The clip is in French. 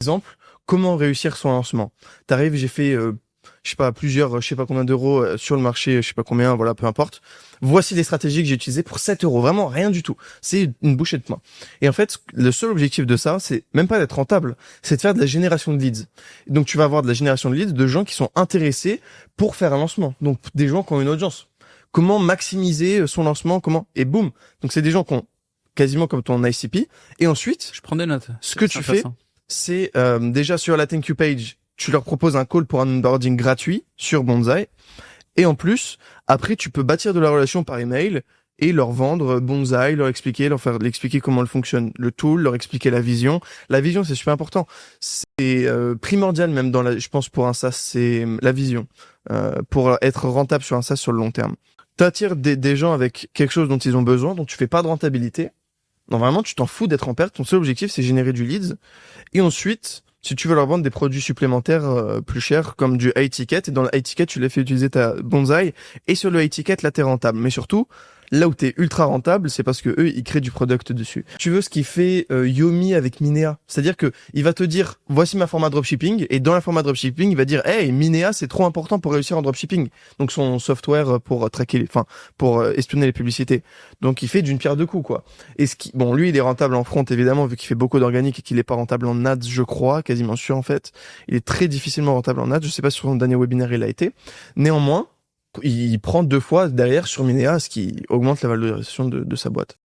Exemple, comment réussir son lancement. T'arrives, j'ai fait, je sais pas, plusieurs, je sais pas combien d'euros sur le marché, je sais pas combien, voilà, peu importe. Voici les stratégies que j'ai utilisées pour 7 euros. Vraiment, rien du tout. C'est une bouchée de pain. Et en fait, le seul objectif de ça, c'est même pas d'être rentable, c'est de faire de la génération de leads. Donc, tu vas avoir de la génération de leads de gens qui sont intéressés pour faire un lancement. Donc, des gens qui ont une audience. Comment maximiser son lancement, et boum. Donc, c'est des gens qui ont quasiment comme ton ICP. Et ensuite, Je prends des notes. ce que tu fais, c'est déjà sur la thank you page, tu leur proposes un call pour un onboarding gratuit sur Bonzai. Et en plus, après, tu peux bâtir de la relation par email et leur vendre Bonzai, leur expliquer comment elle fonctionne, le tool, leur expliquer la vision. La vision, c'est super important. C'est primordial même je pense pour un SaaS, c'est la vision. Pour être rentable sur un SaaS sur le long terme. T'attires des gens avec quelque chose dont ils ont besoin, dont tu fais pas de rentabilité. Normalement, tu t'en fous d'être en perte. Ton seul objectif, c'est générer du leads. Et ensuite, si tu veux leur vendre des produits supplémentaires plus chers, comme du high ticket, et dans le high ticket, tu les fais utiliser ta Bonzai, et sur le high ticket, là, t'es rentable. Mais surtout, là où t'es ultra rentable, c'est parce que eux, ils créent du product dessus. Tu veux ce qui fait Yomi avec Minea. C'est-à-dire que il va te dire, voici ma format dropshipping, et dans la format dropshipping, il va dire, hey, Minea, c'est trop important pour réussir en dropshipping. Donc son software pour traquer, pour espionner les publicités. Donc il fait d'une pierre deux coups, quoi. Et bon, lui, il est rentable en front, évidemment, vu qu'il fait beaucoup d'organique et qu'il est pas rentable en ads, je crois, quasiment sûr, en fait. Il est très difficilement rentable en ads. Je sais pas si sur son dernier webinaire il a été. Néanmoins, il prend 2 fois derrière sur Minea, ce qui augmente la valorisation de sa boîte.